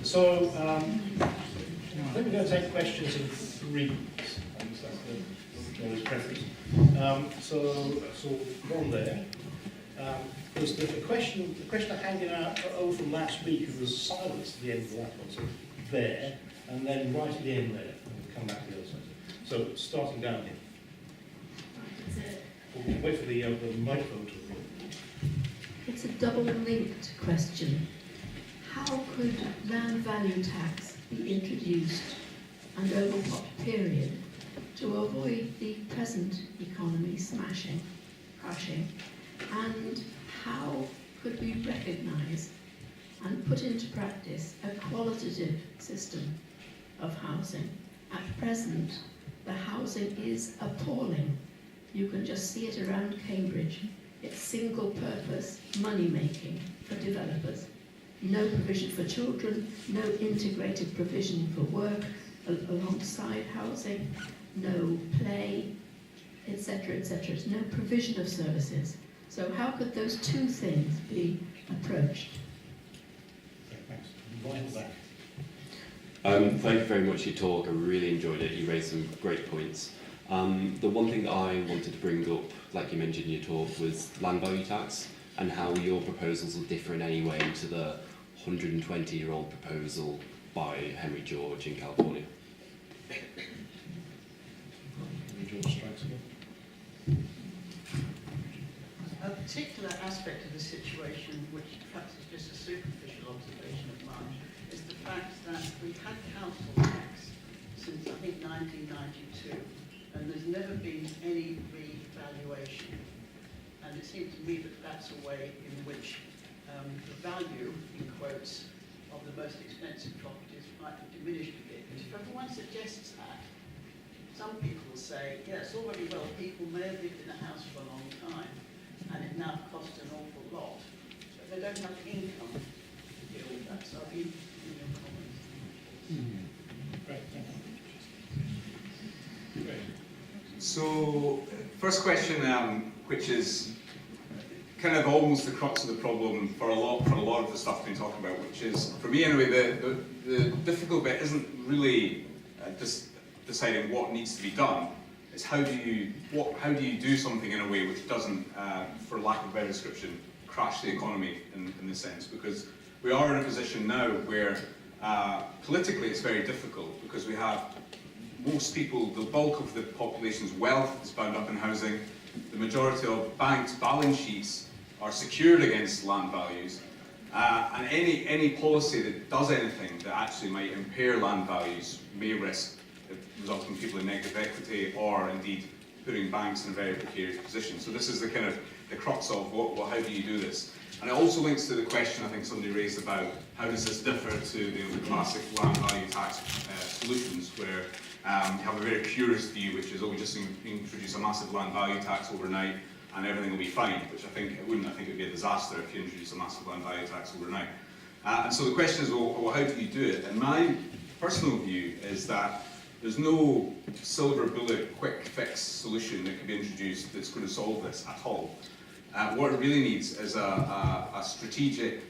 So, I think we're going to take questions in threes. That's the preference. So one there. There's the question hanging out over from last week, who was silence at the end of that one. So there, and then right at the end there, and we'll come back to the other side. So starting down here. We'll wait for the microphone to roll. It's a double-linked question. How could land value tax be introduced and over what period to avoid the present economy smashing, crashing? And how could we recognise and put into practice a qualitative system of housing? At present, the housing is appalling. You can just see it around Cambridge. It's single-purpose money-making for developers. No provision for children, no integrated provision for work alongside housing, no play, etc., etc. No provision of services. So how could those two things be approached? Thanks. Right back. Thank you very much for your talk. I really enjoyed it. You raised some great points. The one thing that I wanted to bring up, like you mentioned in your talk, was land value tax and how your proposals will differ in any way to the 120-year-old proposal by Henry George in California. A particular aspect of the situation, which perhaps is just a superficial observation of mine, is the fact that we've had council tax since, I think, 1992, and there's never been any revaluation. And it seems to me that that's a way in which the value, in quotes, of the most expensive properties might be diminished a bit. But if everyone suggests that, some people will say, yes, all very well, people may have lived in a house for a long time, and it now costs an awful lot, but they don't have the income to deal with that. So I'll be in your comments. Great, thank you. Great. So, first question, which is kind of almost the crux of the problem for a lot of the stuff we've been talking about, which is, for me anyway, the difficult bit isn't really just deciding what needs to be done. It's how do you do something in a way which doesn't, for lack of a better description, crash the economy in this sense, because we are in a position now where politically it's very difficult, because we have most people, the bulk of the population's wealth is bound up in housing. The majority of banks' balance sheets are secured against land values, and any policy that does anything that actually might impair land values may risk resulting in people in negative equity, or indeed putting banks in a very precarious position. So this is the kind of the crux of how do you do this? And it also links to the question I think somebody raised about how does this differ to the classic land value tax solutions, where you have a very purist view, which is, oh, we just introduce a massive land value tax overnight and everything will be fine, which I think it wouldn't. I think it would be a disaster if you introduce a massive land value tax overnight. And so the question is, well, how do you do it? And my personal view is that there's no silver bullet, quick fix solution that can be introduced that's going to solve this at all. What it really needs is a strategic,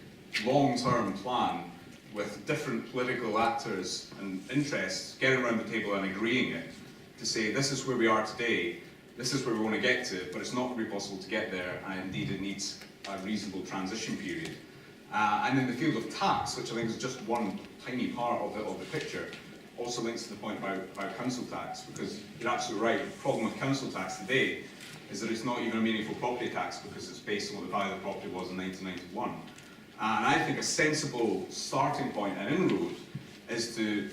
long-term plan with different political actors and interests getting around the table and agreeing it to say, this is where we are today, this is where we want to get to, but it's not going to be possible to get there, and indeed it needs a reasonable transition period. And in the field of tax, which I think is just one tiny part of the picture, also links to the point about council tax, because you're absolutely right. The problem with council tax today is that it's not even a meaningful property tax, because it's based on what the value of the property was in 1991. And I think a sensible starting point and inroad is to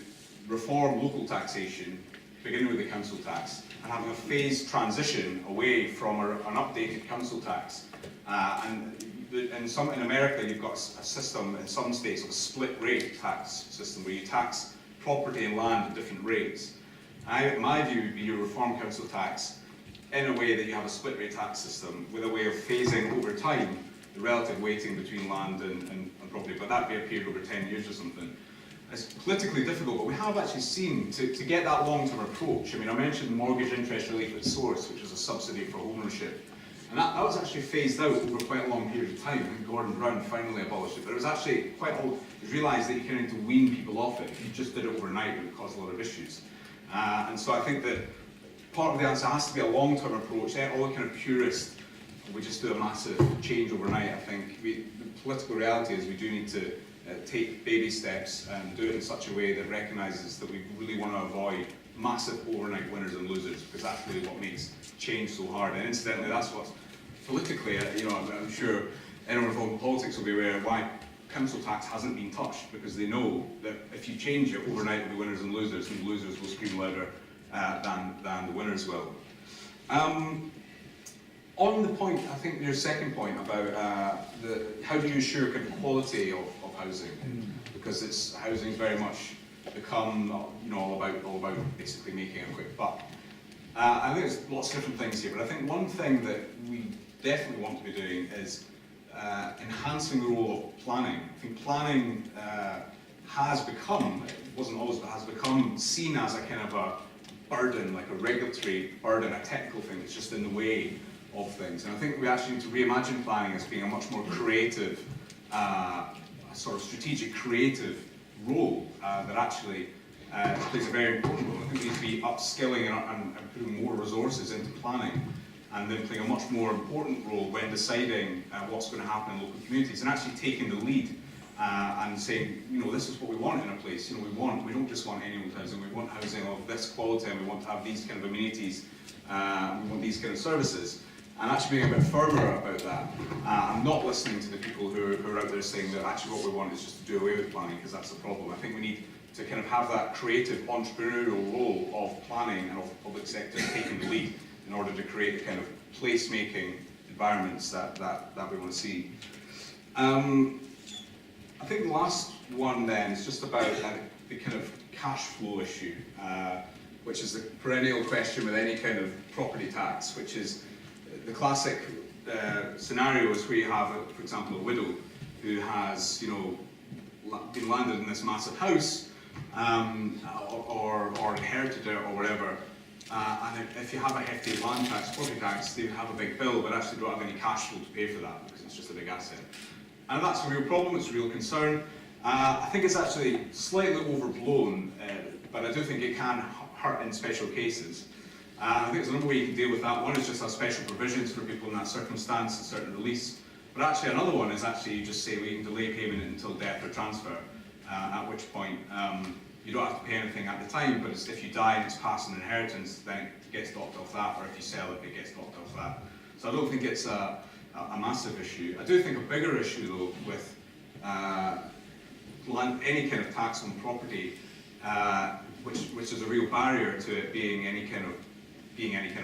reform local taxation, beginning with the council tax, and having a phased transition away from an updated council tax. In America, you've got a system in some states of a split rate tax system, where you tax property and land at different rates. My view would be you reform council tax in a way that you have a split rate tax system with a way of phasing over time the relative weighting between land and property, but that'd be a period over 10 years or something. It's politically difficult, but we have actually seen, to get that long-term approach, I mean, I mentioned mortgage interest relief at source, which is a subsidy for home ownership. And that was actually phased out over quite a long period of time. I think Gordon Brown finally abolished it, but it was actually quite old. It was realised that you kind of need to wean people off it. If you just did it overnight, it would cause a lot of issues. And so I think that part of the answer has to be a long-term approach. All the kind of purists, we just do a massive change overnight. I think the political reality is we do need to take baby steps and do it in such a way that recognises that we really want to avoid massive overnight winners and losers, because that's really what makes change so hard. And incidentally, that's what's politically, I'm sure anyone involved in politics will be aware of why council tax hasn't been touched, because they know that if you change it overnight, there'll be winners and the losers will scream louder than the winners will. On the point, I think your second point about how do you ensure kind of quality of housing, because housing's very much become all about basically making a quick buck. I think there's lots of different things here, but I think one thing that we definitely want to be doing is enhancing the role of planning. I think planning has become, it wasn't always, but has become seen as a kind of a burden, like a regulatory burden, a technical thing that's just in the way of things. And I think we actually need to reimagine planning as being a much more creative, a sort of strategic, creative role that actually plays a very important role. I think we need to be upskilling and putting more resources into planning, and then playing a much more important role when deciding what's going to happen in local communities, and actually taking the lead and saying, this is what we want in a place. We don't just want any old housing. We want housing of this quality, and we want to have these kind of amenities. We want these kind of services. And actually being a bit firmer about that. I'm not listening to the people who are out there saying that actually what we want is just to do away with planning, because that's the problem. I think we need to kind of have that creative entrepreneurial role of planning and of public sector taking the lead in order to create the kind of place-making environments that we want to see. I think the last one then is just about the kind of cash flow issue, which is the perennial question with any kind of property tax, which is the classic scenarios where you have, for example, a widow who has, been landed in this massive house, or inherited it or whatever, and if you have a hefty land tax, property tax, they have a big bill, but actually don't have any cash flow to pay for that because it's just a big asset. And that's a real problem, it's a real concern. I think it's actually slightly overblown, but I do think it can hurt in special cases. I think there's a number of ways you can deal with that. One is just have special provisions for people in that circumstance, a certain release. But actually another one is actually you just say we can delay payment until death or transfer, at which point you don't have to pay anything at the time, but if you die and it's passed in inheritance, then it gets docked off that, or if you sell it, it gets docked off that. So I don't think it's a massive issue. I do think a bigger issue though with any kind of tax on property, which is a real barrier to it being any kind of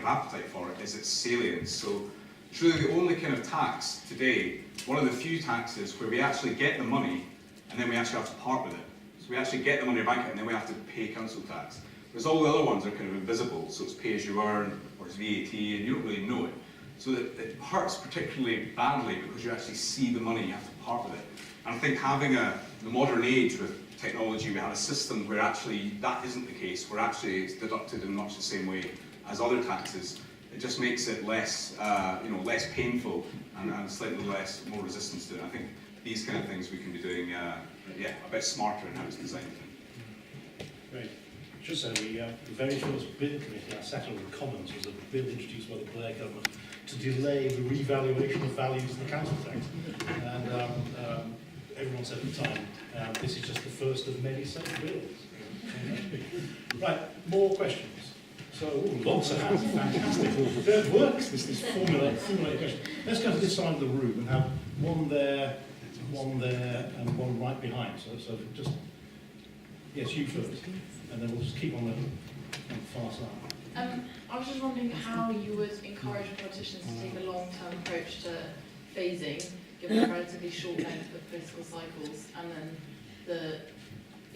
appetite for it, is its salience. So it's really the only kind of tax today, one of the few taxes where we actually get the money and then we actually have to part with it. So we actually get the money in our bank and then we have to pay council tax. Whereas all the other ones are kind of invisible, so it's pay as you earn or it's VAT and you don't really know it. So that it hurts particularly badly because you actually see the money, you have to part with it. And I think having the modern age with technology, we have a system where actually that isn't the case, where actually it's deducted in much the same way as other taxes. It just makes it less, less painful and slightly more resistance to it. I think these kind of things we can be doing, a bit smarter in how it's designed. Great. Just so the very first bill committee I sat on in the Commons was a bill introduced by the Blair government to delay the revaluation of values of the council tax. And everyone said at the time, this is just the first of many such bills. Right, more questions. So, lots of hands, fantastic. It works, this formulated question. Let's go to this side of the room and have one there, and one right behind. So just, yes, you first. And then we'll just keep on the far side. I was just wondering how you would encourage politicians to take a long-term approach to phasing, given the relatively short length of political cycles, and then the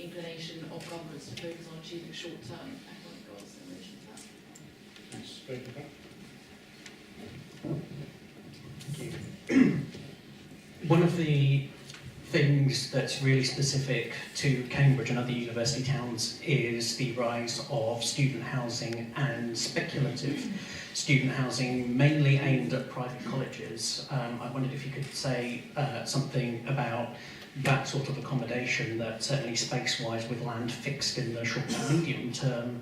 inclination of governments to focus on achieving short-term economic goals in relation to that. Thanks. Very good. One of the things that's really specific to Cambridge and other university towns is the rise of student housing and speculative student housing, mainly aimed at private colleges. I wondered if you could say something about that sort of accommodation that certainly space-wise with land fixed in the short to medium term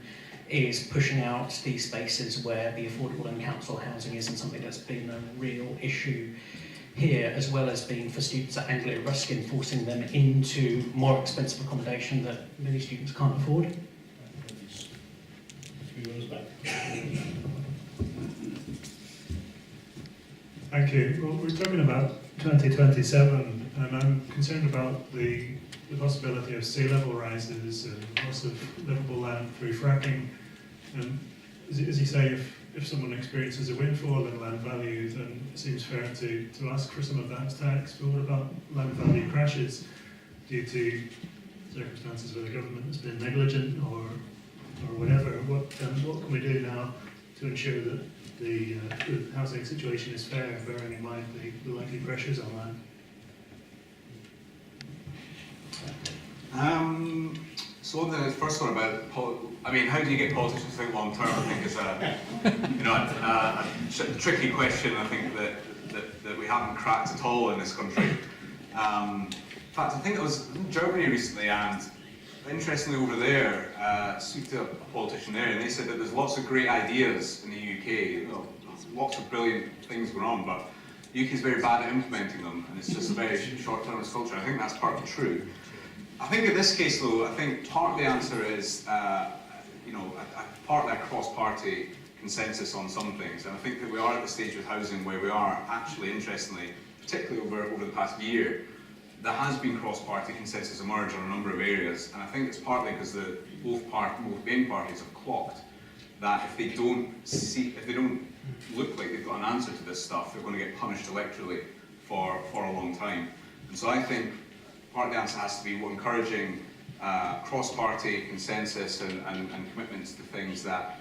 is pushing out these spaces where the affordable and council housing isn't something that's been a real issue here, as well as being for students at Anglia Ruskin, forcing them into more expensive accommodation that many students can't afford. Thank you. Well, we're talking about 2027, and I'm concerned about the possibility of sea level rises and loss of livable land through fracking. And as you say, if someone experiences a windfall in land value, then it seems fair to ask for some of that as tax. But what about land value crashes due to circumstances where the government has been negligent or whatever? What can we do now to ensure that the housing situation is fair, bearing in mind the likely pressures on land? So on the first one about, how do you get politicians to think long term? I think is a tricky question. I think that we haven't cracked at all in this country. In fact, I think I was in Germany recently, and interestingly over there, speak to a politician there, and they said that there's lots of great ideas in the UK, lots of brilliant things going on, but the UK is very bad at implementing them, and it's just a very short-termist culture. I think that's partly true. I think in this case, though, I think part of the answer is, partly a cross-party consensus on some things, and I think that we are at the stage with housing where we are actually, interestingly, particularly over the past year, there has been cross-party consensus emerge on a number of areas, and I think it's partly because both main parties have clocked that if they don't look like they've got an answer to this stuff, they're going to get punished electorally for a long time. And so I think part of the answer has to be encouraging cross-party consensus and commitments to things that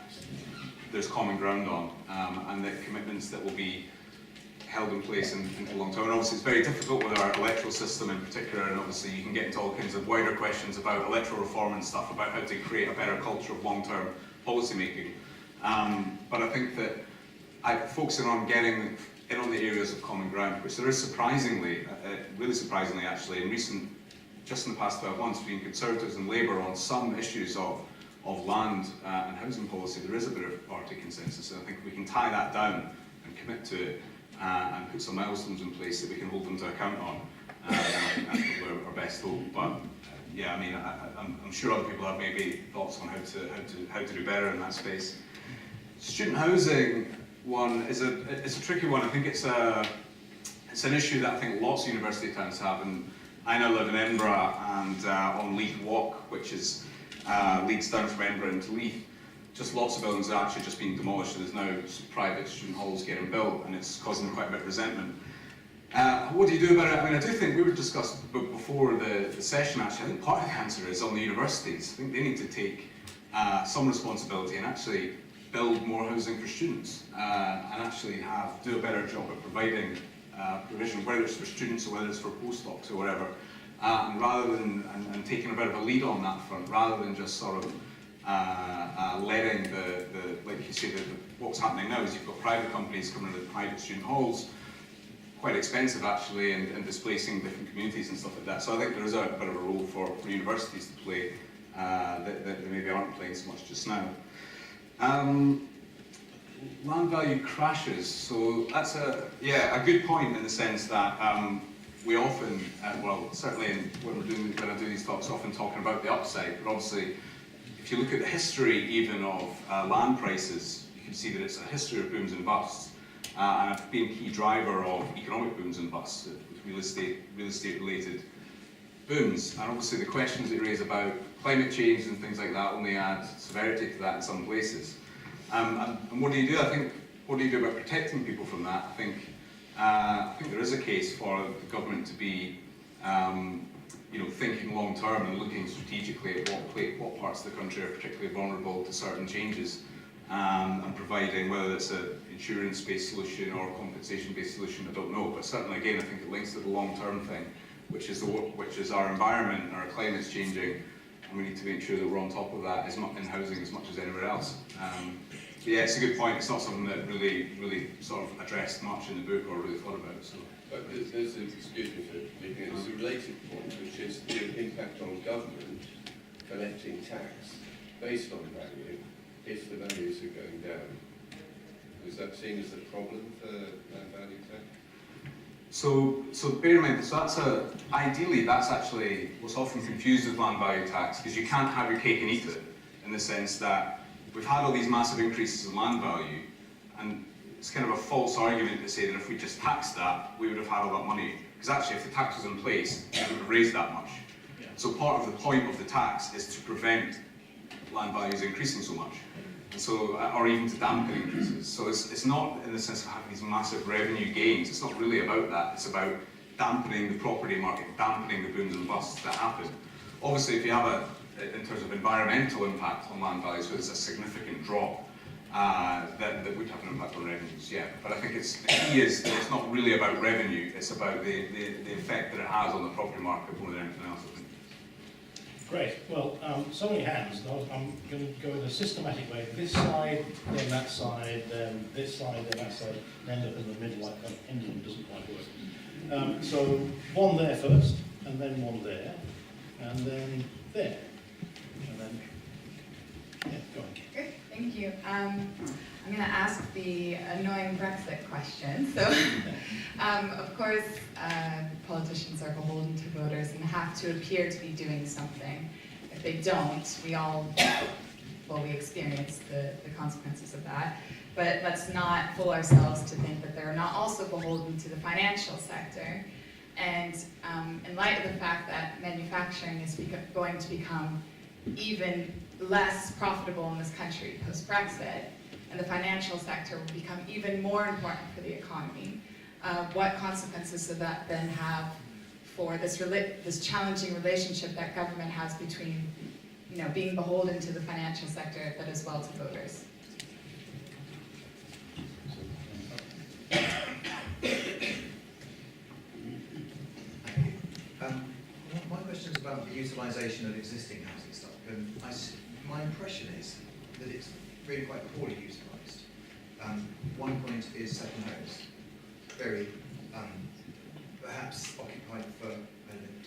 there's common ground on, and the commitments that will be held in place in the long term. And obviously it's very difficult with our electoral system in particular, and obviously you can get into all kinds of wider questions about electoral reform and stuff, about how to create a better culture of long-term policy making. But I think that focusing on getting in on the areas of common ground, which there is surprisingly, really surprisingly actually, just in the past 12 months, between Conservatives and Labour on some issues of land and housing policy, there is a bit of party consensus, and I think we can tie that down and commit to it and put some milestones in place that we can hold them to account on. I think that's probably our best hope. But yeah, I'm sure other people have maybe thoughts on how to do better in that space. Student housing one is a tricky one. I think it's an issue that I think lots of university towns have, and I now live in Edinburgh and on Leith Walk, which is leads down from Edinburgh into Leith. Just lots of buildings are actually just being demolished, and there's now private student halls getting built, and it's causing quite a bit of resentment. What do you do about it? I do think we were discussed before the session actually. I think part of the answer is on the universities. I think they need to take some responsibility and actually build more housing for students, and actually do a better job at providing provision, whether it's for students or whether it's for postdocs or whatever, and rather than taking a bit of a lead on that front, rather than just sort of letting like you say, what's happening now is you've got private companies coming into private student halls, quite expensive actually, and displacing different communities and stuff like that. So I think there is a bit of a role for universities to play that they maybe aren't playing so much just now. Land value crashes. So that's a good point in the sense that we often, certainly when I do these talks, often talking about the upside, but obviously if you look at the history even of land prices, you can see that it's a history of booms and busts, and it's been a key driver of economic booms and busts with real estate related booms. And obviously the questions that raise about climate change and things like that only add severity to that in some places. And what do you do? I think, what do you do about protecting people from that? I think there is a case for the government to be thinking long term and looking strategically at what parts of the country are particularly vulnerable to certain changes, and providing, whether it's an insurance-based solution or a compensation-based solution, I don't know, but certainly again I think it links to the long term thing, which is our environment, our climate's changing, and we need to make sure that we're on top of that in housing as much as anywhere else. But yeah, it's a good point. It's not something that really sort of addressed much in the book or really thought about. So. But there's excuse me for leaving it, there's a related point, which is the impact on government collecting tax based on value if the values are going down. Is that seen as a problem for land value tax? So bear in mind, ideally that's actually what's often confused with land value tax, because you can't have your cake and eat it, in the sense that we've had all these massive increases in land value, and it's kind of a false argument to say that if we just taxed that, we would have had all that money. Because actually, if the tax was in place, it would have raised that much. Yeah. So part of the point of the tax is to prevent land values increasing so much, and so, or even to dampen increases. So it's not in the sense of having these massive revenue gains. It's not really about that. It's about dampening the property market, dampening the booms and busts that happen. Obviously, if you have in terms of environmental impact on land values, where there's a significant drop, that would have an impact on revenues, yeah. But I think the key is that it's not really about revenue, it's about the effect that it has on the property market more than anything else, I think. Great. Well, so many hands. I'm going to go in a systematic way. This side, then that side, then this side, then that side, and end up in the middle like that. Pendulum doesn't quite work. So one there first, and then one there, and then there. And then, yeah, go on. Great, thank you. I'm going to ask the annoying Brexit question. So, of course, politicians are beholden to voters and have to appear to be doing something. If they don't, we experience the consequences of that. But let's not fool ourselves to think that they're not also beholden to the financial sector. And in light of the fact that manufacturing is going to become even less profitable in this country post-Brexit, and the financial sector will become even more important for the economy, what consequences does that then have for this challenging relationship that government has between, being beholden to the financial sector, but as well to voters? My question is about the utilisation of existing housing stock, and my impression is that it's really quite poorly utilised. One point is second homes, very perhaps occupied for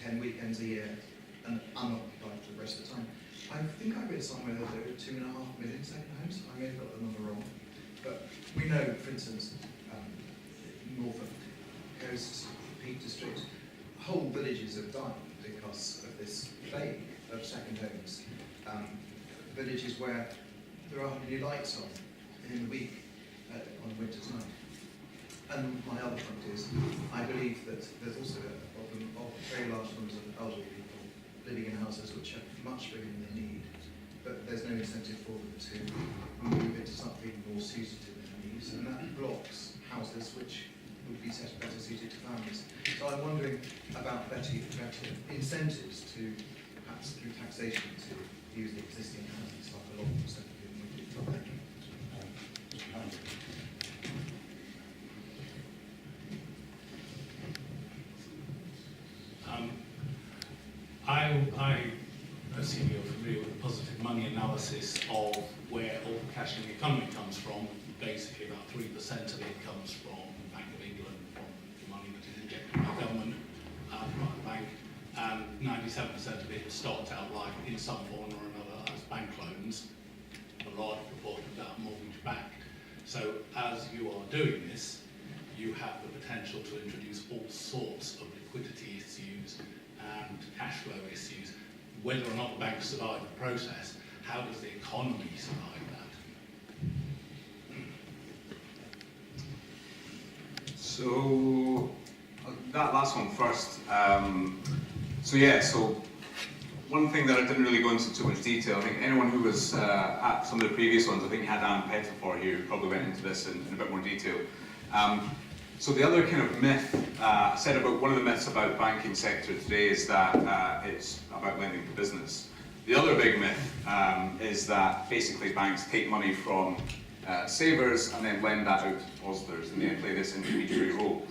10 weekends a year and unoccupied for the rest of the time. I think I read somewhere that there are 2.5 million second homes. I may have got the number wrong, but we know, for instance, Norfolk Coast, Peak District, whole villages have died because of this plague of second homes. Villages where there are hardly lights on in the week on a winter's night. And my other point is, I believe that there's also a problem of very large numbers of elderly people living in houses which are much bigger than they need, but there's no incentive for them to move into something more suited to their needs, and that blocks houses which would be better suited to families. So I'm wondering about better incentives to, perhaps through taxation, to use the existing housing stock a lot more effectively than we do. Thank you. I assume you're familiar with the positive money analysis of where all the cash in the economy comes from. Basically, about 3% of it comes from the Bank of England, from the money that is injected by the government, by the bank, and 97% of it is stocked outright in some form or another as bank loans, a large proportion of that mortgage-backed. So as you are doing this, you have the potential to introduce all sorts of liquidity issues and cash flow issues. Whether or not the banks survive the process, how does the economy survive that? So that last one first. So one thing that I didn't really go into too much detail, I think anyone who was at some of the previous ones, I think you had Anne Pettifor here, who probably went into this in a bit more detail. So the other kind of myth, said about one of the myths about the banking sector today is that it's about lending to business. The other big myth is that basically banks take money from savers and then lend that out to depositors, and they play this intermediary role.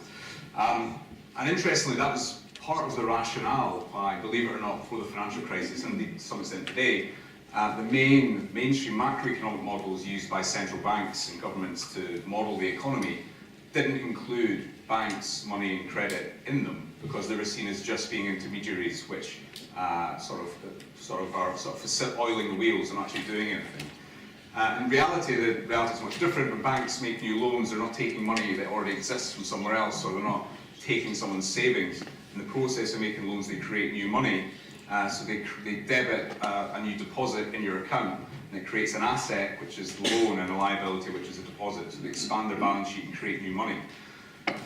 And interestingly, that was part of the rationale why, believe it or not, before the financial crisis, and indeed to some extent today, the mainstream macroeconomic models used by central banks and governments to model the economy didn't include banks, money and credit in them, because they were seen as just being intermediaries which sort of are oiling the wheels and actually doing anything. In reality, the reality is much different. When banks make new loans, they're not taking money that already exists from somewhere else, or they're not taking someone's savings. In the process of making loans, they create new money. So they debit a new deposit in your account, and it creates an asset, which is the loan, and a liability, which is a deposit. So they expand their balance sheet and create new money.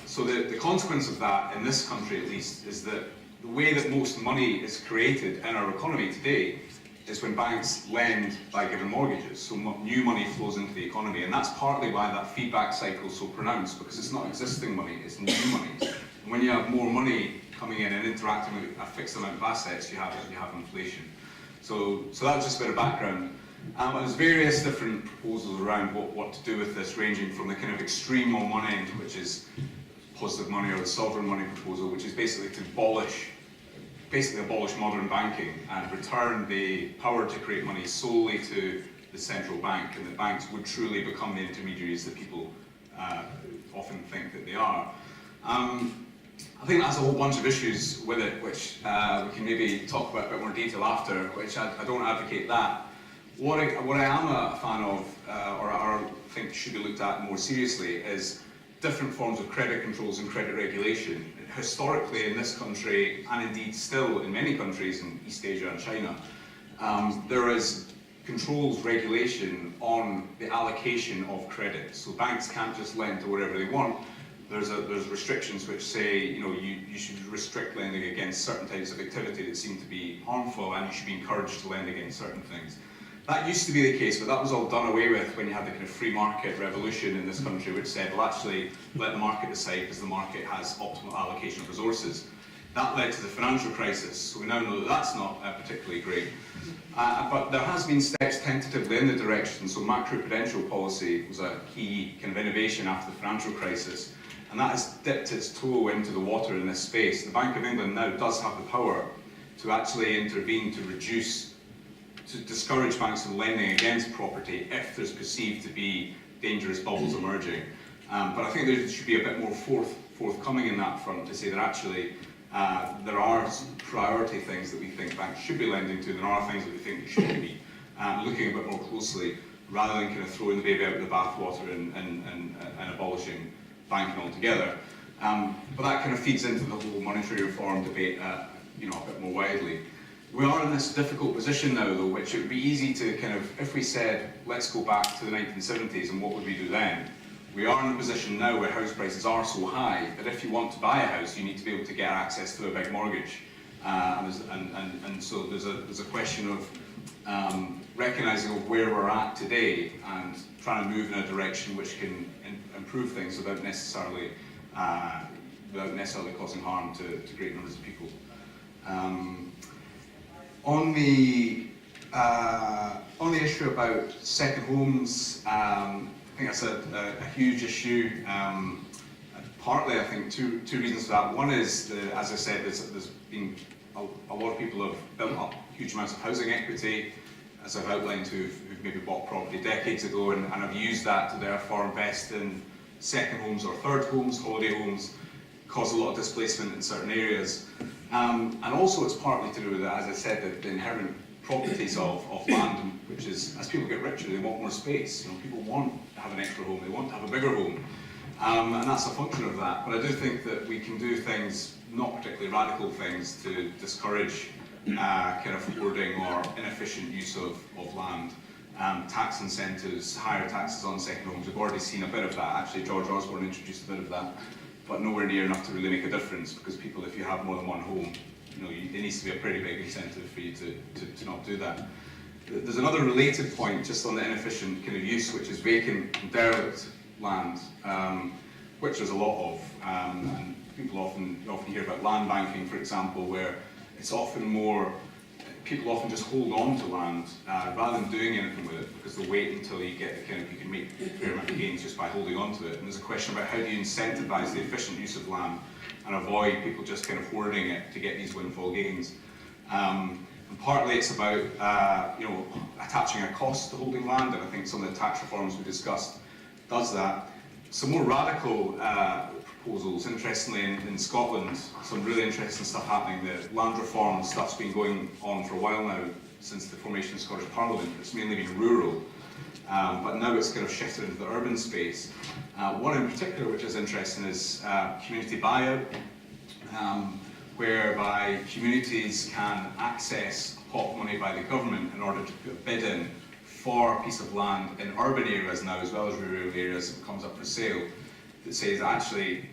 So the consequence of that, in this country at least, is that the way that most money is created in our economy today is when banks lend by giving mortgages. So new money flows into the economy, and that's partly why that feedback cycle is so pronounced, because it's not existing money, it's new money. And when you have more money coming in and interacting with a fixed amount of assets, you have inflation. So that's just a bit of background. There's various different proposals around what to do with this, ranging from the kind of extreme on one end, which is positive money, or the sovereign money proposal, which is basically to abolish modern banking and return the power to create money solely to the central bank, and that banks would truly become the intermediaries that people often think that they are. I think that's a whole bunch of issues with it, which we can maybe talk about in a bit more detail after, which I don't advocate that. What I am a fan of, or think should be looked at more seriously, is different forms of credit controls and credit regulation. Historically in this country, and indeed still in many countries in East Asia and China, there is controls, regulation on the allocation of credit. So banks can't just lend to wherever they want. There's restrictions which say, you should restrict lending against certain types of activity that seem to be harmful, and you should be encouraged to lend against certain things. That used to be the case, but that was all done away with when you had the kind of free market revolution in this country, which said, well, actually, let the market decide, because the market has optimal allocation of resources. That led to the financial crisis, so we now know that that's not particularly great. But there has been steps tentatively in the direction, so macroprudential policy was a key kind of innovation after the financial crisis, and that has dipped its toe into the water in this space. The Bank of England now does have the power to actually intervene to discourage banks from lending against property if there's perceived to be dangerous bubbles emerging. But I think there should be a bit more forthcoming in that front to say that actually there are priority things that we think banks should be lending to, and there are things that we think they shouldn't be, looking a bit more closely, rather than kind of throwing the baby out with the bathwater and abolishing banking altogether. But that kind of feeds into the whole monetary reform debate a bit more widely. We are in this difficult position now, though, which it would be easy to kind of, if we said, let's go back to the 1970s and what would we do then? We are in a position now where house prices are so high that if you want to buy a house, you need to be able to get access to a big mortgage. And so there's a question of recognising of where we're at today and trying to move in a direction which can improve things without necessarily causing harm to great numbers of people. On the issue about second homes, I think that's a huge issue. Partly, I think, two reasons for that. One is, as I said, there's been a lot of people have built up huge amounts of housing equity, as I've outlined, who've maybe bought property decades ago and have used that to therefore invest in second homes or third homes, holiday homes, cause a lot of displacement in certain areas. And also it's partly to do with, as I said, the inherent properties of land, which is, as people get richer, they want more space. People want to have an extra home, they want to have a bigger home. And that's a function of that. But I do think that we can do things, not particularly radical things, to discourage kind of hoarding or inefficient use of land. Tax incentives, higher taxes on second homes, we've already seen a bit of that. Actually, George Osborne introduced a bit of that, but nowhere near enough to really make a difference, because people, if you have more than one home, there needs to be a pretty big incentive for you to not do that. There's another related point just on the inefficient kind of use, which is vacant and derelict land, which there's a lot of. And people often hear about land banking, for example, where it's often more, people often just hold on to land rather than doing anything with it, because they wait until you get the you can make a fair amount of gains just by holding on to it. And there's a question about how do you incentivize the efficient use of land and avoid people just kind of hoarding it to get these windfall gains. And partly it's about attaching a cost to holding land, and I think some of the tax reforms we discussed does that. Some more radical proposals, interestingly in Scotland, some really interesting stuff happening. The land reform stuff's been going on for a while now, since the formation of the Scottish Parliament. It's mainly been rural, but now it's kind of shifted into the urban space. One in particular which is interesting is community buyout, whereby communities can access a pot of money by the government in order to put a bid in for a piece of land in urban areas now, as well as rural areas, if it comes up for sale, that says, actually,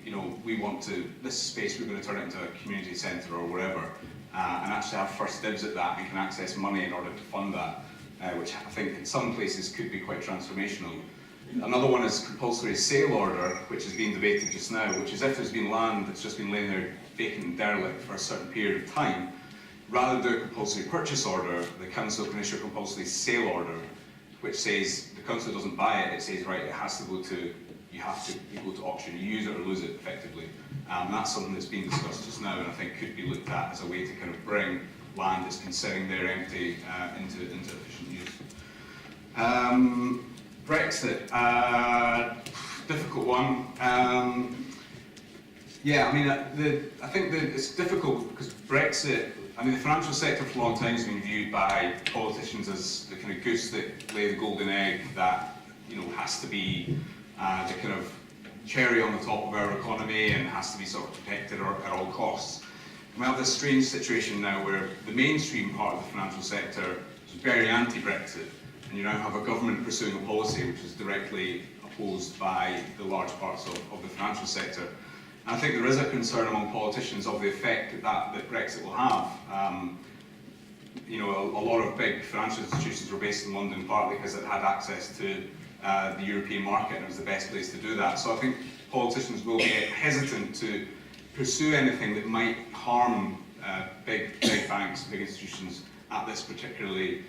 we want to, this space, we're going to turn it into a community centre or wherever, and actually have first dibs at that and can access money in order to fund that, which I think in some places could be quite transformational. Another one is compulsory sale order, which is being debated just now, which is if there's been land that's just been laying there vacant and derelict for a certain period of time, rather than do a compulsory purchase order, the council can issue a compulsory sale order, which says the council doesn't buy it, it says, right, it has to go to, you go to auction, you use it or lose it effectively. That's something that's being discussed just now, and I think could be looked at as a way to kind of bring land that's been sitting there empty into efficient use. Brexit, difficult one. I think that it's difficult because Brexit, the financial sector for a long time has been viewed by politicians as the kind of goose that lay the golden egg that has to be the kind of cherry on the top of our economy and has to be sort of protected at all costs. And we have this strange situation now where the mainstream part of the financial sector is very anti-Brexit, and you now have a government pursuing a policy which is directly opposed by the large parts of the financial sector. And I think there is a concern among politicians of the effect that Brexit will have. A lot of big financial institutions were based in London partly because it had access to the European market and it was the best place to do that. So I think politicians will be hesitant to pursue anything that might harm big banks, big institutions at this particularly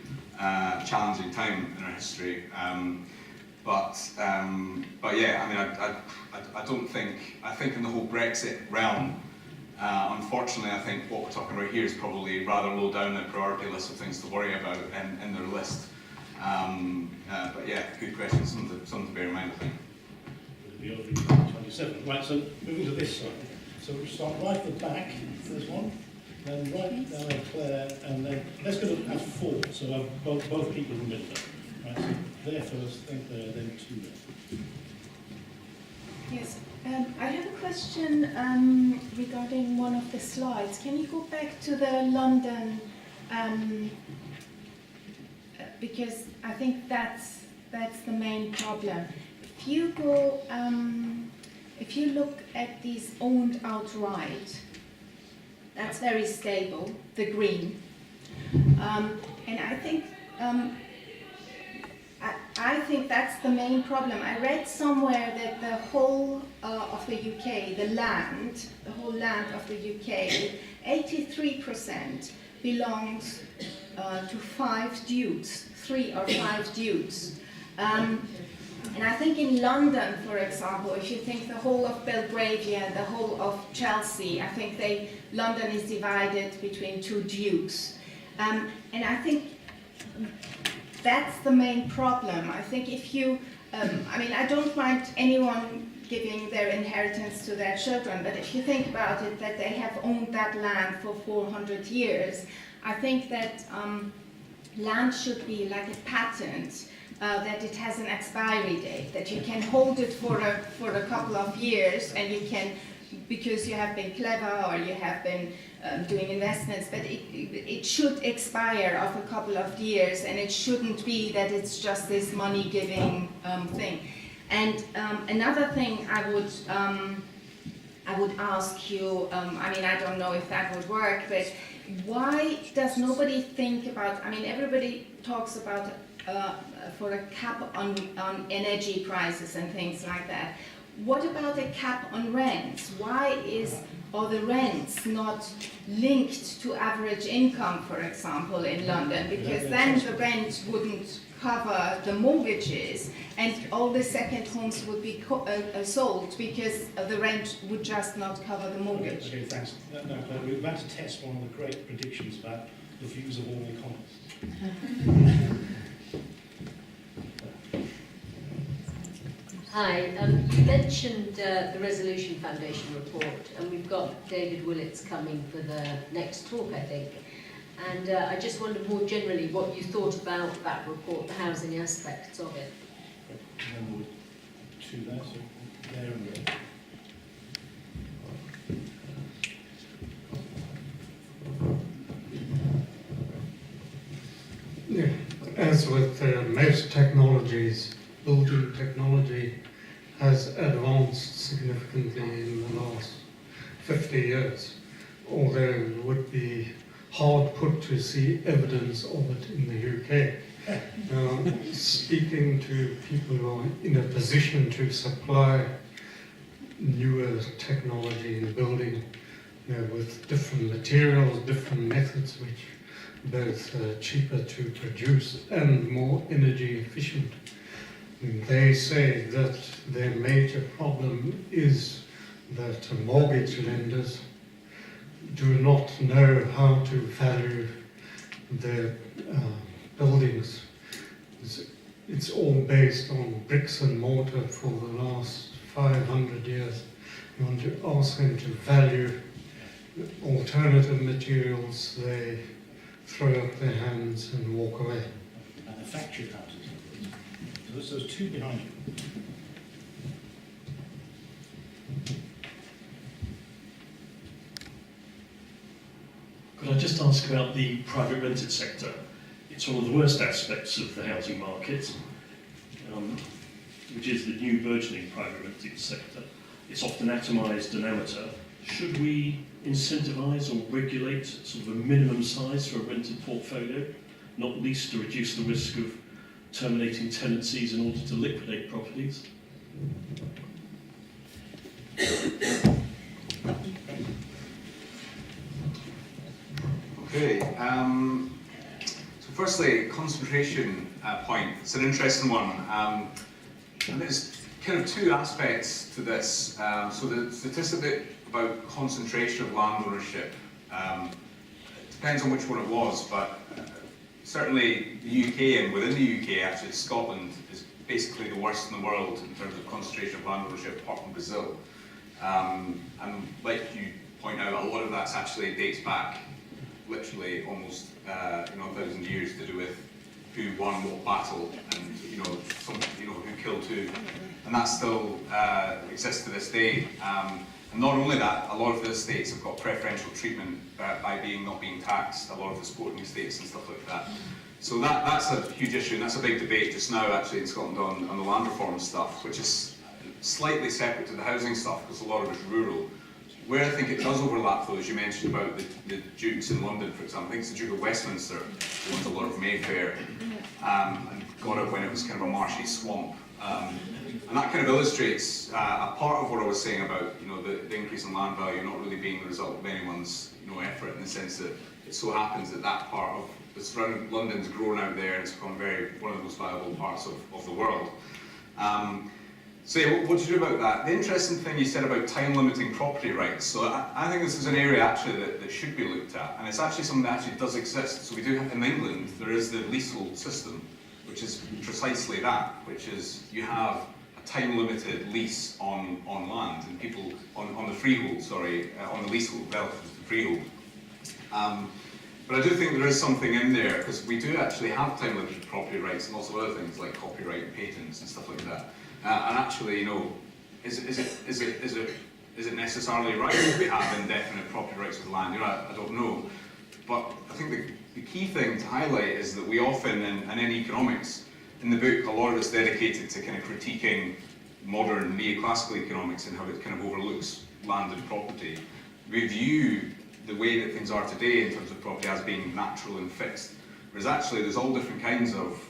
challenging time in our history. I think in the whole Brexit realm, unfortunately, I think what we're talking about here is probably rather low down the priority list of things to worry about in their list. Good question, something to bear in mind, I think. It'll be over 27. Right, so moving to this side. So we'll start right at the back, first one, then right down at Claire, and then let's go to at 4, so both people in the middle. Right, so there first, then Claire, then 2 there. Yes, I have a question regarding one of the slides. Can you go back to the London, because I think that's the main problem. If you go, if you look at these owned outright, that's very stable, the green, and I think that's the main problem. I read somewhere that the whole of the UK, the whole land of the UK, 83% belongs to 5 dukes, 3 or 5 dukes. And I think in London, for example, if you think the whole of Belgravia, the whole of Chelsea, I think London is divided between 2 dukes. And I think that's the main problem. I think if you, I don't mind anyone giving their inheritance to their children, but if you think about it, that they have owned that land for 400 years, I think that land should be like a patent, that it has an expiry date, that you can hold it for a couple of years, and you can, because you have been clever or you have been doing investments, but it should expire of a couple of years, and it shouldn't be that it's just this money-giving thing. And another thing I would ask you, I don't know if that would work, but why does nobody think about, everybody talks about for a cap on energy prices and things like that. What about a cap on rents? Why are the rents not linked to average income, for example, in London? Because then the rent wouldn't cover the mortgages, and all the second homes would be sold because the rent would just not cover the mortgage. Okay, thanks. No, we're about to test one of the great predictions about the views of all economists. Hi, you mentioned the Resolution Foundation report, and we've got David Willits coming for the next talk, I think. And I just wondered more generally what you thought about that report, the housing aspects of it. Number two there, so there and there. Yeah, as with most technologies, building technology has advanced significantly in the last 50 years, although it would be hard put to see evidence of it in the UK. Speaking to people who are in a position to supply newer technology in building, with different materials, different methods, which both cheaper to produce and more energy efficient. They say that their major problem is that mortgage lenders do not know how to value their buildings. It's all based on bricks and mortar for the last 500 years. You want to ask them to value alternative materials, they throw up their hands and walk away. And the factory houses. So there's two behind you. Could I just ask about the private rented sector? It's one of the worst aspects of the housing market, which is the new burgeoning private rented sector. It's often atomised and amateur. Should we incentivise or regulate sort of a minimum size for a rented portfolio, not least to reduce the risk of terminating tenancies in order to liquidate properties? Okay, so firstly, concentration point. It's an interesting one. And there's kind of two aspects to this. So the statistic about concentration of land ownership, depends on which one it was, but certainly the UK, and within the UK actually Scotland is basically the worst in the world in terms of concentration of land ownership, apart from Brazil. And like you point out, a lot of that actually dates back literally almost 1,000 years to do with who won what battle and who killed who, and that still exists to this day. And not only that, a lot of the estates have got preferential treatment by not being taxed, a lot of the sporting estates and stuff like that. So that's a huge issue, and that's a big debate just now actually in Scotland on the land reform stuff, which is slightly separate to the housing stuff because a lot of it's rural. Where I think it does overlap though, as you mentioned about the dukes in London, for example, I think it's the Duke of Westminster who owns a lot of Mayfair and got it when it was kind of a marshy swamp. And that kind of illustrates a part of what I was saying about the increase in land value not really being the result of anyone's effort, in the sense that it so happens that that part of the surrounding London's grown out there and it's become one of the most valuable parts of the world. So yeah, what do you do about that? The interesting thing you said about time limiting property rights, so I think this is an area actually that should be looked at, and it's actually something that actually does exist. So we do have, in England, there is the leasehold system, which is precisely that, which is you have a time limited lease on land, and people, on the freehold, sorry, on the leasehold relative to the freehold. But I do think there is something in there, because we do actually have time limited property rights and lots of other things like copyright and patents and stuff like that. And actually, is it necessarily right that we have indefinite property rights with land? I don't know. But I think the key thing to highlight is that we often, and in economics, in the book, a lot of it's dedicated to kind of critiquing modern neoclassical economics and how it kind of overlooks land and property. We view the way that things are today in terms of property as being natural and fixed. Whereas actually there's all different kinds of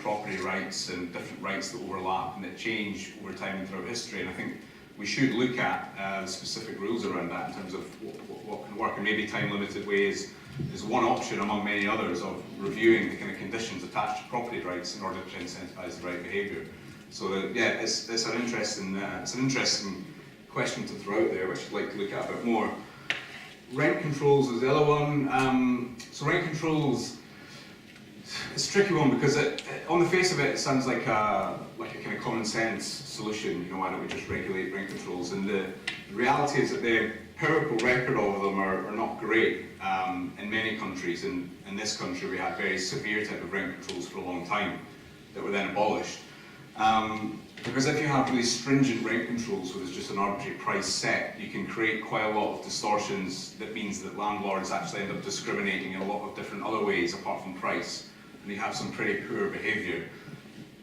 property rights and different rights that overlap and that change over time and throughout history. And I think we should look at the specific rules around that in terms of what can work, and maybe time-limited ways is one option among many others of reviewing the kind of conditions attached to property rights in order to incentivise the right behaviour. So yeah, it's an interesting question to throw out there, which I'd like to look at a bit more. Rent controls is the other one. So rent controls, it's a tricky one because on the face of it, it sounds like a kind of common sense solution. You know, why don't we just regulate rent controls? And the reality is that the empirical record of them are not great in many countries. In this country, we had very severe type of rent controls for a long time that were then abolished. Because if you have really stringent rent controls where there's just an arbitrary price set, you can create quite a lot of distortions that means that landlords actually end up discriminating in a lot of different other ways apart from price, and you have some pretty poor behaviour.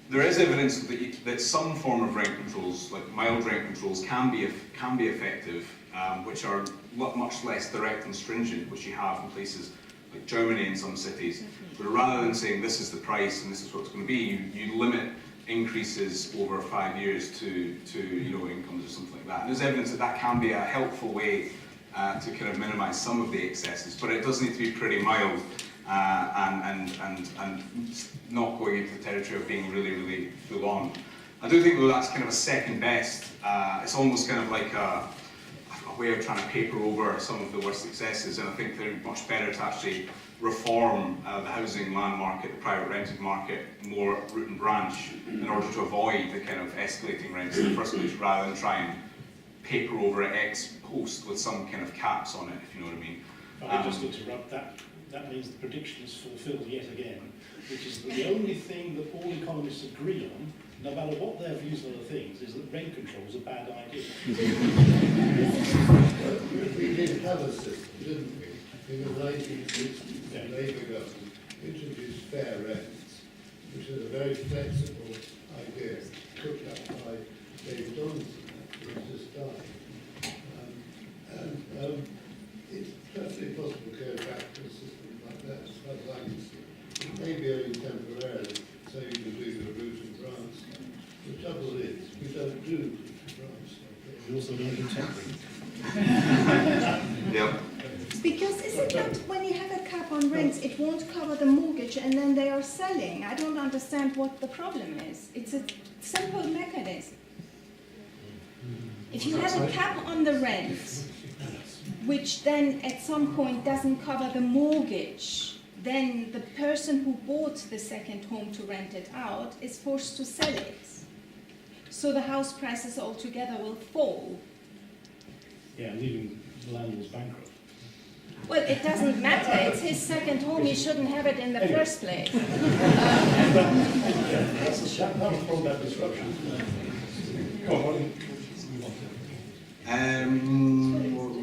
There is evidence that some form of rent controls, like mild rent controls, can be effective, which are much less direct and stringent, which you have in places like Germany in some cities. But rather than saying this is the price and this is what it's going to be, you limit increases over 5 years to incomes or something like that. And there's evidence that that can be a helpful way to kind of minimise some of the excesses, but it does need to be pretty mild and not going into the territory of being really, really full on. I do think though that's kind of a second best. It's almost kind of like a way of trying to paper over some of the worst excesses, and I think they're much better to actually reform the housing land market, the private rented market, more root and branch in order to avoid the kind of escalating rents in the first place, rather than try and paper over it ex post with some kind of caps on it, if you know what I mean. I just interrupt that. That means the prediction is fulfilled yet again, which is that the only thing that all economists agree on, no matter what their views on other things, is that rent control is a bad idea. We did have a system, didn't we? In the 1960s, the Labour government introduced fair rents, which is a very flexible idea, cooked up by Davidson, who's just died. It's perfectly possible to go back to a system like that, as far as I can see. It may be only temporarily, so you can do the root and branch stuff. The trouble is, we don't do root and branch stuff. We also don't do temporary. Yeah. Because isn't that when you have a cap on rents, it won't cover the mortgage and then they are selling? I don't understand what the problem is. It's a simple mechanism. If you have a cap on the rent, which then at some point doesn't cover the mortgage, then the person who bought the second home to rent it out is forced to sell it. So the house prices altogether will fall. Yeah, leaving the landlords bankrupt. Well, it doesn't matter. It's his second home. He shouldn't have it in the first place. That was probably about disruption. Go on.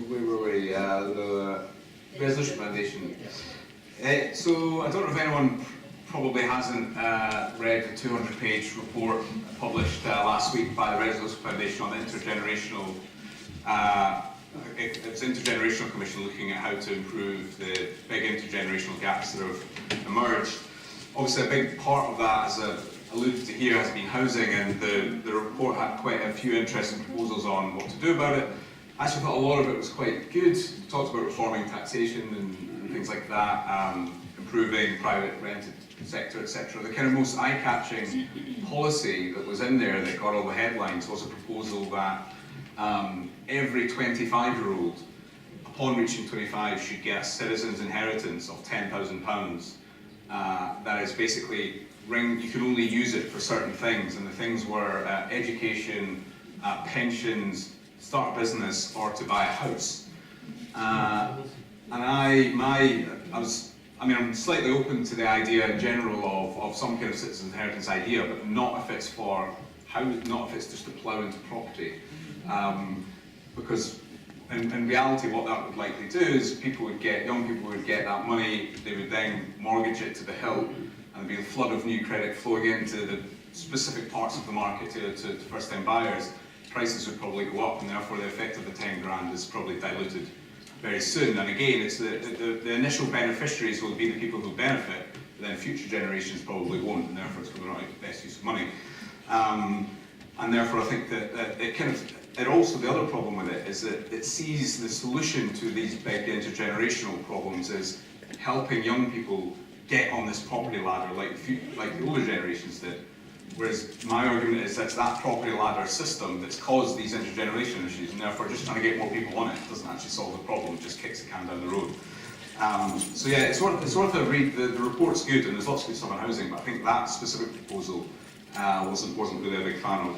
Where were we? The Resolution Foundation. So I don't know if anyone probably hasn't read the 200-page report published last week by the Resolution Foundation on the intergenerational. It's an intergenerational commission looking at how to improve the big intergenerational gaps that have emerged. Obviously, a big part of that, as I've alluded to here, has been housing, and the report had quite a few interesting proposals on what to do about it. I actually thought a lot of it was quite good. It talked about reforming taxation and things like that, improving private rented sector, etc. The kind of most eye-catching policy that was in there that got all the headlines was a proposal that every 25-year-old, upon reaching 25, should get a citizen's inheritance of £10,000. That is basically, you can only use it for certain things, and the things were education, pensions, start a business, or to buy a house. I'm slightly open to the idea in general of some kind of citizen's inheritance idea, but not if it's not if it's just to plough into property. Because in reality, what that would likely do is young people would get that money, they would then mortgage it to the hilt, and there'd be a flood of new credit flowing into the specific parts of the market to first-time buyers. Prices would probably go up, and therefore the effect of the 10 grand is probably diluted very soon. And again, it's the initial beneficiaries will be the people who benefit, future generations probably won't, and therefore it's probably not the best use of money. And therefore I think that it kind of, and also the other problem with it is that it sees the solution to these big intergenerational problems as helping young people get on this property ladder like the older generations did. Whereas my argument is that it's that property ladder system that's caused these intergenerational issues, and therefore just trying to get more people on it doesn't actually solve the problem, it just kicks the can down the road. So yeah, it's worth a read. The report's good, and there's lots of good stuff on housing, but I think that specific proposal wasn't really a big fan of.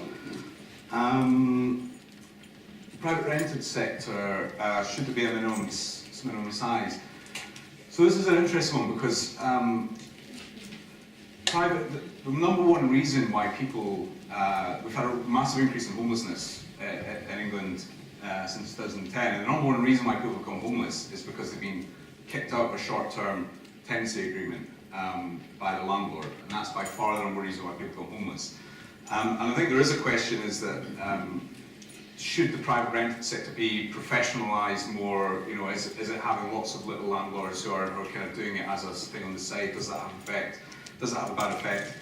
Private rented sector, should there be a minimum size? So this is an interesting one because the number one reason why people, we've had a massive increase in homelessness in England since 2010, and the number one reason why people become homeless is because they've been kicked out of a short-term tenancy agreement by the landlord, and that's by far the number one reason why people become homeless. And I think there is a question is that should the private rented sector be professionalised more? You know, is it having lots of little landlords who are kind of doing it as a thing on the side? Does that have effect? Does it have a bad effect?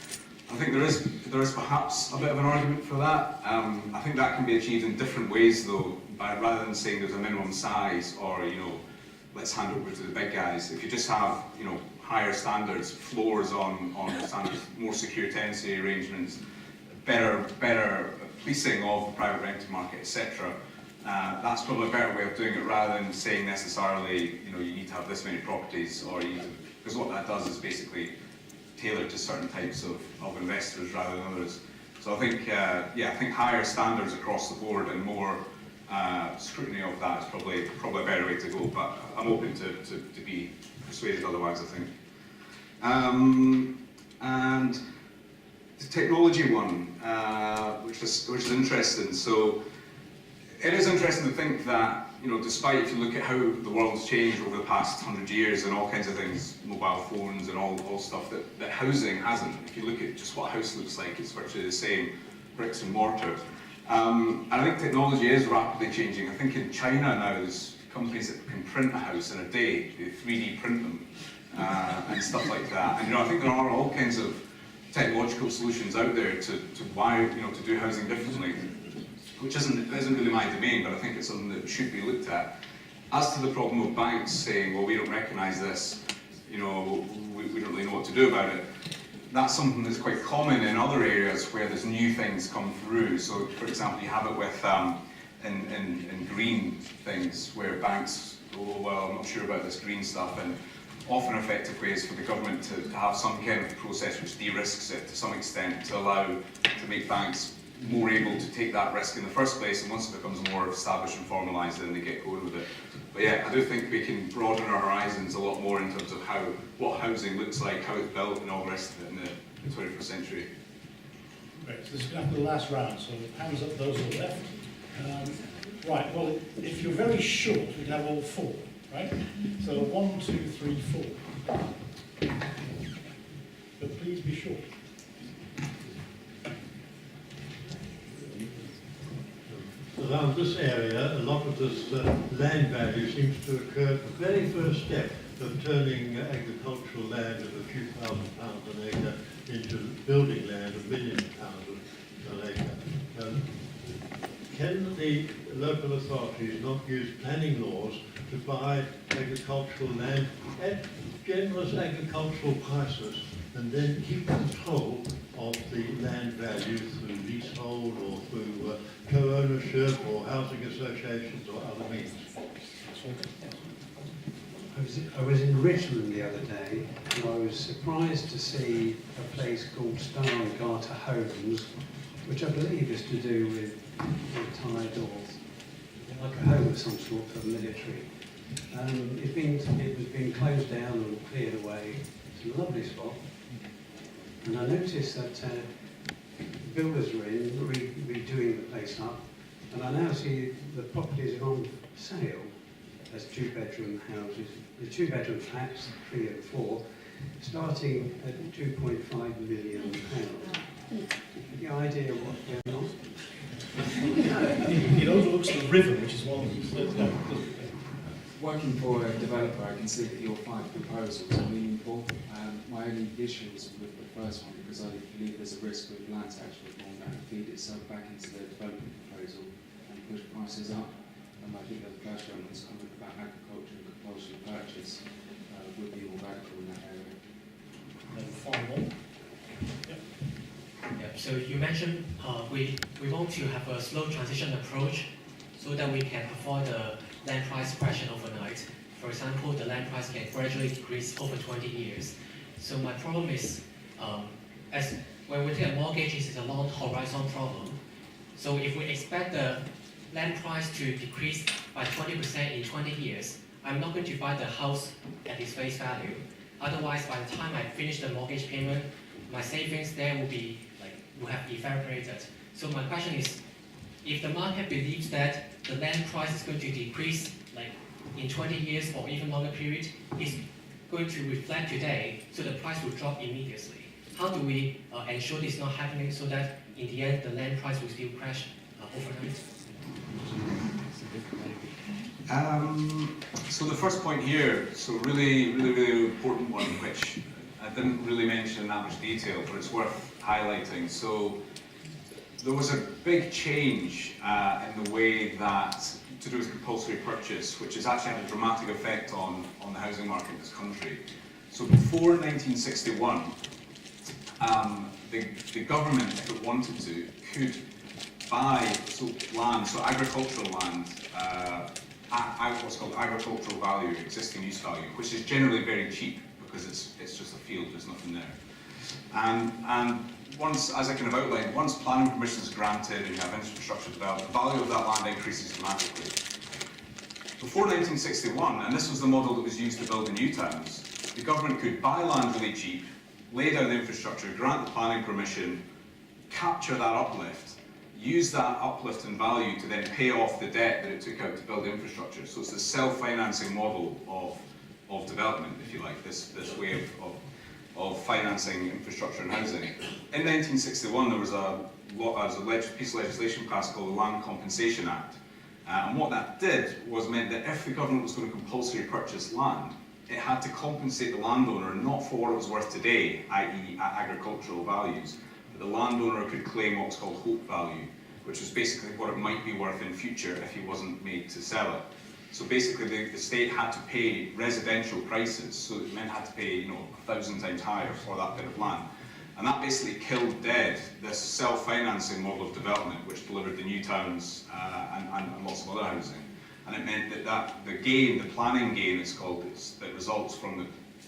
I think there is perhaps a bit of an argument for that. I think that can be achieved in different ways though, rather than saying there's a minimum size or, you know, let's hand over to the big guys. If you just have, you know, higher standards, floors on standards, more secure tenancy arrangements, better policing of the private rented market, etc. That's probably a better way of doing it rather than saying necessarily, you know, you need to have this many properties, or you need to, because what that does is basically tailored to certain types of investors rather than others. So I think, I think higher standards across the board and more scrutiny of that is probably a better way to go. But I'm open to be persuaded otherwise, I think. And the technology one, which is interesting. So it is interesting to think that, you know, despite if you look at how the world's changed over the past 100 years and all kinds of things, mobile phones and all stuff, that housing hasn't. If you look at just what a house looks like, it's virtually the same, bricks and mortar. And I think technology is rapidly changing. I think in China now there's companies that can print a house in a day, they 3D print them and stuff like that. And you know, I think there are all kinds of technological solutions out there to why, you know, to do housing differently, which isn't really my domain, but I think it's something that should be looked at. As to the problem of banks saying, well, we don't recognise this, you know, we don't really know what to do about it, that's something that's quite common in other areas where there's new things come through. So, for example, you have it with in green things where banks go, oh, well, I'm not sure about this green stuff, and often effective ways for the government to have some kind of process which de-risks it to some extent to allow to make banks more able to take that risk in the first place, and once it becomes more established and formalised, then they get going with it. But yeah, I do think we can broaden our horizons a lot more in terms of what housing looks like, how it's built, and all the rest of it in the 21st century. Great, so this is going to be the last round, so hands up those on the left. Right, well, if you're very short, we can have all four, right? So 1, 2, 3, 4. But please be short. Around this area, a lot of this land value seems to occur at the very first step of turning agricultural land of a few £1,000 an acre into building land of £1 million an acre. Can the local authorities not use planning laws to buy agricultural land at generous agricultural prices and then keep control of the land value through leasehold or through co-ownership or housing associations or other means? I was in Richmond the other day, and I was surprised to see a place called Star and Garter Homes, which I believe is to do with retired or like a home of some sort for the military. It was being closed down and cleared away. It's a lovely spot. And I noticed that builders were in redoing the place up, and I now see the properties are on sale as two-bedroom houses. The two-bedroom flats, 3 and 4, starting at £2.5 million. The idea of what's going on? It overlooks the river, which is one of the... Working for a developer, I can see that your 5 proposals are meaningful. my only issue is with the first one, because I believe there's a risk with land tax reform that will feed itself back into the development proposal and push prices up. And I think that the first one that's covered about agriculture and compulsory purchase would be more radical in that area. And then final. Yeah, so you mentioned we want to have a slow transition approach so that we can avoid the land price correction overnight. For example, the land price can gradually decrease over 20 years. So my problem is, as when we take a mortgage, it's a long horizon problem. So if we expect the land price to decrease by 20% in 20 years, I'm not going to buy the house at its face value. Otherwise, by the time I finish the mortgage payment, my savings there will have evaporated. So my question is, if the market believes that the land price is going to decrease in 20 years or even longer period, it's going to reflect today, so the price will drop immediately. How do we ensure this is not happening so that in the end the land price will still crash overnight? So the first point here, so really important one, which I didn't really mention in that much detail, but it's worth highlighting. So there was a big change in the way that, to do with compulsory purchase, which has actually had a dramatic effect on the housing market in this country. So before 1961, the government, if it wanted to, could buy land, so agricultural land, at what's called agricultural value, existing use value, which is generally very cheap because it's just a field, there's nothing there. And once, as I kind of outlined, once planning permission is granted and you have infrastructure developed, the value of that land increases dramatically. Before 1961, and this was the model that was used to build the new towns, the government could buy land really cheap, lay down the infrastructure, grant the planning permission, capture that uplift, use that uplift in value to then pay off the debt that it took out to build the infrastructure. So it's the self-financing model of development, if you like, this way of financing infrastructure and housing. In 1961, there was a piece of legislation passed called the Land Compensation Act. And what that did was meant that if the government was going to compulsory purchase land, it had to compensate the landowner not for what it was worth today, i.e. at agricultural values, but the landowner could claim what's called hope value, which was basically what it might be worth in future if he wasn't made to sell it. So basically the state had to pay residential prices, so it meant had to pay 1,000 times higher for that bit of land. And that basically killed dead this self-financing model of development which delivered the new towns and lots of other housing. And it meant that the gain, the planning gain it's called, that results from the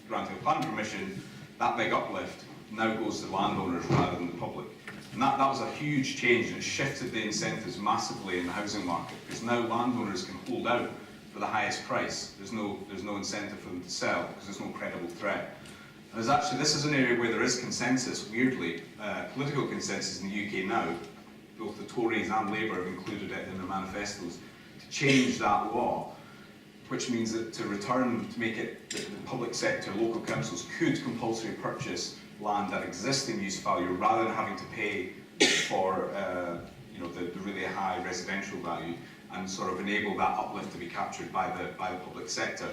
granting of planning permission, that big uplift now goes to the landowners rather than the public. And that was a huge change, and it shifted the incentives massively in the housing market, because now landowners can hold out for the highest price. There's no incentive for them to sell because there's no credible threat. And this is an area where there is consensus, weirdly, political consensus in the UK now. Both the Tories and Labour have included it in their manifestos to change that law, which means that to make it that the public sector, local councils could compulsory purchase land at existing use value rather than having to pay for the really high residential value, and sort of enable that uplift to be captured by the public sector.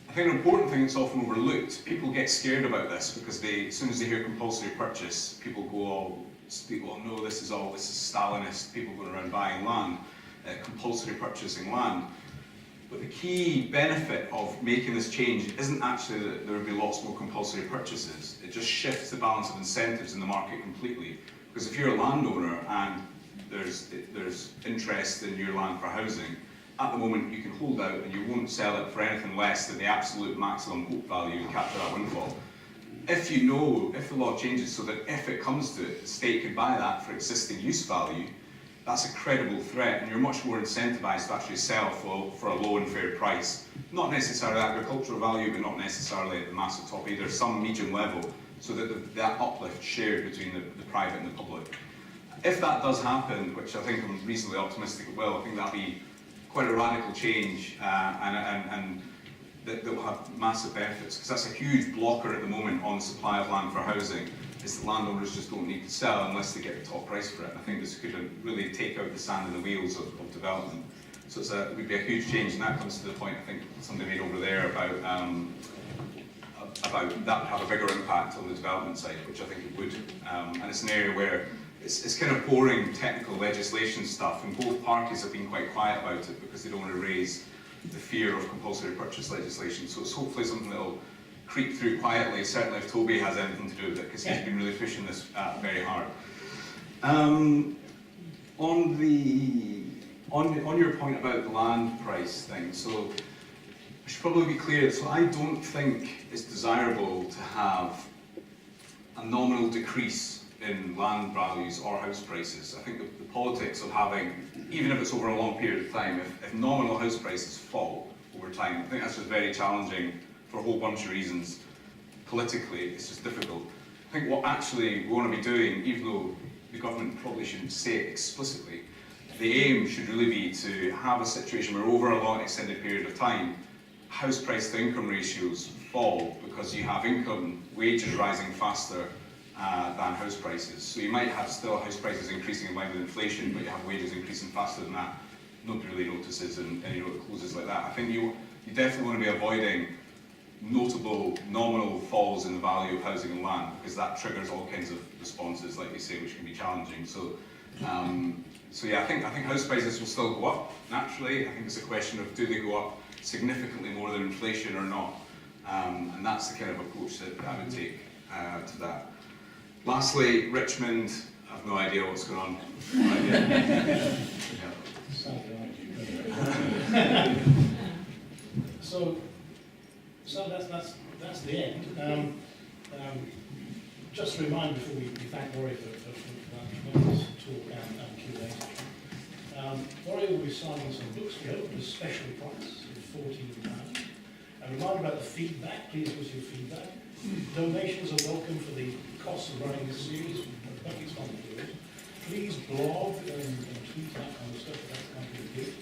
I think an important thing that's often overlooked, people get scared about this because as soon as they hear compulsory purchase, people go, oh no, this is Stalinist, people going around buying land, compulsory purchasing land. But the key benefit of making this change isn't actually that there would be lots more compulsory purchases. It just shifts the balance of incentives in the market completely. Because if you're a landowner and there's interest in your land for housing, at the moment you can hold out and you won't sell it for anything less than the absolute maximum hope value and capture that windfall. If the law changes so that if it comes to it, the state could buy that for existing use value, that's a credible threat, and you're much more incentivized to actually sell for a low and fair price. Not necessarily agricultural value, but not necessarily at the massive top either, some medium level, so that that uplift shared between the private and the public. If that does happen, which I think I'm reasonably optimistic it will, I think that'll be quite a radical change, and that will have massive benefits, because that's a huge blocker at the moment on the supply of land for housing, is that landowners just don't need to sell unless they get the top price for it. I think this could really take out the sand in the wheels of development. So it would be a huge change, and that comes to the point I think somebody made over there about about that would have a bigger impact on the development side, which I think it would. And it's an area where it's kind of boring technical legislation stuff, and both parties have been quite quiet about it because they don't want to raise the fear of compulsory purchase legislation. So it's hopefully something that will creep through quietly, certainly if Toby has anything to do with it, because he's been really pushing this very hard. On your point about the land price thing, so I should probably be clear, so I don't think it's desirable to have a nominal decrease in land values or house prices. I think the politics of having, even if it's over a long period of time, if nominal house prices fall over time, I think that's just very challenging for a whole bunch of reasons. Politically, it's just difficult. I think what actually we want to be doing, even though the government probably shouldn't say it explicitly, the aim should really be to have a situation where over a long extended period of time, house price to income ratios fall because you have income, wages rising faster than house prices. So you might have still house prices increasing in line with inflation, but you have wages increasing faster than that. Nobody really notices, and you know, it closes like that. I think you definitely want to be avoiding notable nominal falls in the value of housing and land, because that triggers all kinds of responses, like you say, which can be challenging. So yeah, I think house prices will still go up naturally. I think it's a question of, do they go up significantly more than inflation or not? And that's the kind of approach that I would take to that. Lastly, Richmond, I have no idea what's going on. No idea. So that's the end. Just to remind before we thank Laurie for that tremendous talk and Q&A. Laurie will be signing some books for you at a special price of £14. And remind about the feedback. Please give us your feedback. Donations are welcome for the cost of running this series. Bucket's fund for it. Please blog and tweet that kind of stuff. That's kind of good.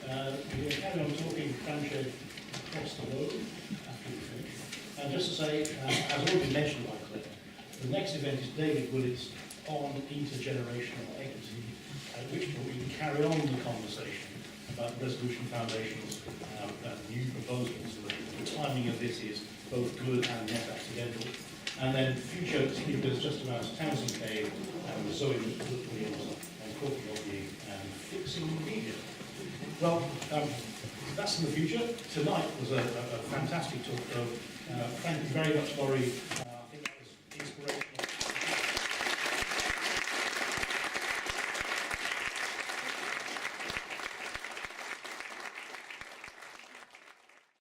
We're going to carry on talking cranshed across the world after we finish. And just to say, as already mentioned by Claire, the next event is David Willett's on intergenerational equity, at which point we can carry on the conversation about the Resolution Foundation's new proposals. The timing of this is both good and net accidental. And then future speakers just about Townsend Cave and Zoe Williams and Courtney Lobbying and Fixing Media. Well, that's in the future. Tonight was a fantastic talk. Thank you very much, Laurie.